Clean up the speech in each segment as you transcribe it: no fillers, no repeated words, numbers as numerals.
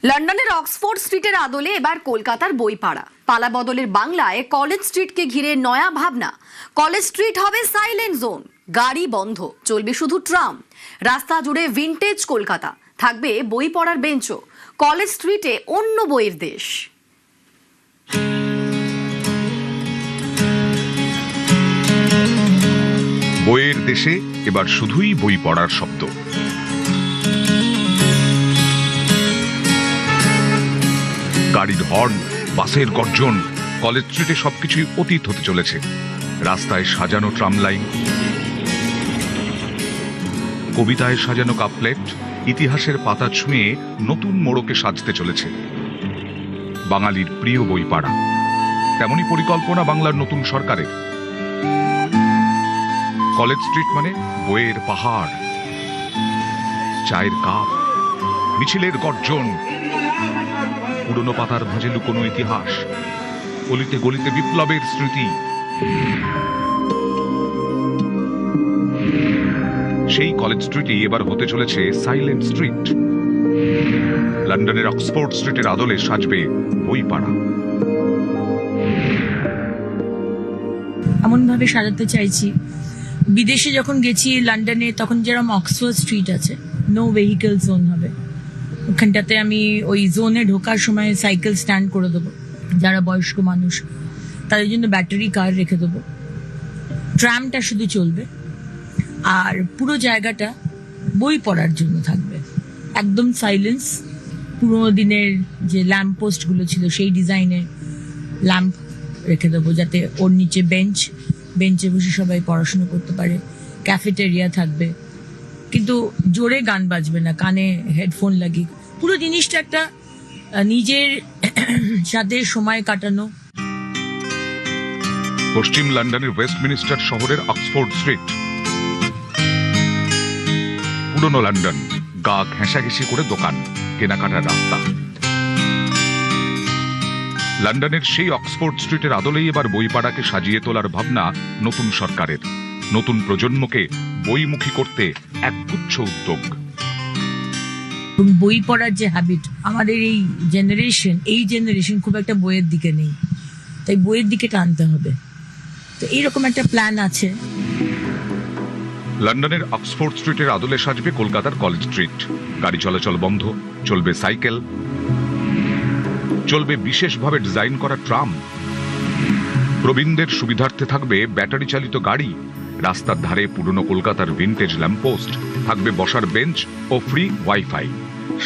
লন্ডনের অক্সফোর্ড স্ট্রিটের আদলে এবার কলকাতার বইপাড়া। পালা বদলের বাংলায় কলেজ স্ট্রিটকে ঘিরে নয়া ভাবনা। কলেজ স্ট্রিট হবে সাইলেন্ট জোন, গাড়ি বন্ধ, চলবে শুধু ট্রাম। রাস্তা জুড়ে ভিনটেজ কলকাতা, থাকবে বই পড়ার বেঞ্চও। কলেজ স্ট্রিটে অন্য বইয়ের দেশ। বইয়ের দেশে এবার শুধুই বই পড়ার শব্দ। গাড়ির হর্ন, বাসের গর্জন, কলেজ স্ট্রিটে সবকিছুই অতীত হতে চলেছে। রাস্তায় সাজানো ট্রাম লাইন, কবিতায় সাজানো কাপলেট, ইতিহাসের পাতা ছুঁয়ে নতুন মোড়কে সাজতে চলেছে বাঙালির প্রিয় বইপাড়া। তেমনই পরিকল্পনা বাংলার নতুন সরকারের। কলেজ স্ট্রিট মানে বইয়ের পাহাড়, চায়ের কাপ, মিছিলের গর্জন, পুরনো পাতার ভাঁজে লুকোনো ইতিহাস, গলিতে গলিতে বিপ্লবের স্মৃতি। সেই কলেজ স্ট্রিটই এবার হতে চলেছে সাইলেন্ট স্ট্রিট। লন্ডনের অক্সফোর্ড স্ট্রিটের আদলে সাজবে বইপাড়া। এমন ভাবে সাজাতে চাইছি, বিদেশে যখন গেছি লন্ডনে, তখন যেরকম অক্সফোর্ড স্ট্রিট আছে, নো ভেহিকেল জোন হবে। ওখানটাতে আমি ওই জোনে ঢোকার সময় সাইকেল স্ট্যান্ড করে দেবো, যারা বয়স্ক মানুষ তাদের জন্য ব্যাটারি কার রেখে দেবো। ট্রামটা শুধু চলবে, আর পুরো জায়গাটা বই পড়ার জন্য থাকবে। একদম সাইলেন্স। পুরোনো দিনের যে ল্যাম্প পোস্টগুলো ছিল সেই ডিজাইনের ল্যাম্প রেখে দেবো, যাতে ওর নিচে বেঞ্চে বসে সবাই পড়াশুনো করতে পারে। ক্যাফেটেরিয়া থাকবে, কিন্তু জোরে গান বাজবে না, কানে হেডফোন লাগিয়ে। পুরো জিনিসটা একটা নিজের সাথে সময় কাটানো। পশ্চিম লন্ডনের ওয়েস্টমিনিস্টার শহরের অক্সফোর্ড স্ট্রিট, পুরনো লন্ডন, গা ঘেঁষাঘেঁষি করে দোকান, কেনাকাটার রাস্তা। লন্ডনের সেই অক্সফোর্ড স্ট্রিটের আদলেই এবার বইপাড়াকে সাজিয়ে তোলার ভাবনা নতুন সরকারের। নতুন প্রজন্মকে বইমুখী করতে একগুচ্ছ উদ্যোগ। বই পড়ার যে হ্যাবিট, আমাদের এই জেনারেশন খুব একটা বইয়ের দিকে নেই, তাই বইয়ের দিকে টানতে হবে। তো এইরকম একটা প্ল্যান আছে। লন্ডনের অক্সফোর্ড স্ট্রিটের আদলে সাজবে কলকাতার কলেজ স্ট্রিট। গাড়ি চলাচল বন্ধ, চলবে সাইকেল, চলবে বিশেষভাবে ডিজাইন করা ট্রাম। প্রবীণদের সুবিধার্থে থাকবে ব্যাটারি চালিত গাড়ি। রাস্তার ধারে পুরনো কলকাতার ভিনটেজ ল্যাম্পপোস্ট, থাকবে বসার বেঞ্চ ও ফ্রি ওয়াইফাই।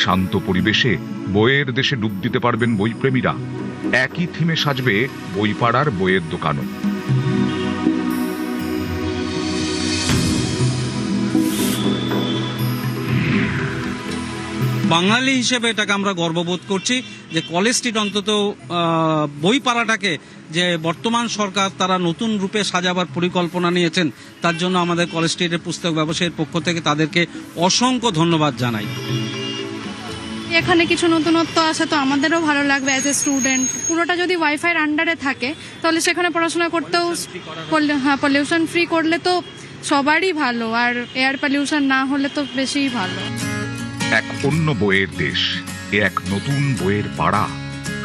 শান্ত পরিবেশে বইয়ের দেশে ডুব দিতে পারবেন বইপ্রেমীরা। একই থিমে সাজবে বইপাড়ার বইয়ের দোকানও। বাঙালি হিসেবে এটাকে আমরা গর্ববোধ করছি যে কলেজ স্ট্রিট অন্তত বইপাড়াটাকে যে বর্তমান সরকার তারা নতুন রূপে সাজাবার পরিকল্পনা নিয়েছেন, তার জন্য আমাদের কলেজ স্ট্রিটের পুস্তক ব্যবসায়ীর পক্ষ থেকে তাদেরকে অসংখ্য ধন্যবাদ জানাই। এখানে কিছু নতুনত্ব আছে, তো আমাদেরও ভালো লাগবে অ্যাজ এ স্টুডেন্ট। পুরোটা যদি ওয়াইফাইয়ের আন্ডারে থাকে তাহলে সেখানে পড়াশোনা করতেও পলিউশন ফ্রি করলে তো সবারই ভালো, আর এয়ার পলিউশন না হলে তো বেশিই ভালো। এক অন্য বইয়ের দেশ, এক নতুন বইয়ের পাড়া।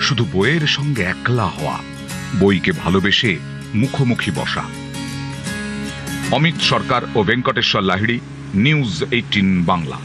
শুধু বইয়ের সঙ্গে একলা হওয়া, বইকে ভালোবেসে মুখোমুখি বসা। অমিত সরকার ও ভেঙ্কটেশ্বর লাহিড়ী, নিউজ 18 বাংলা।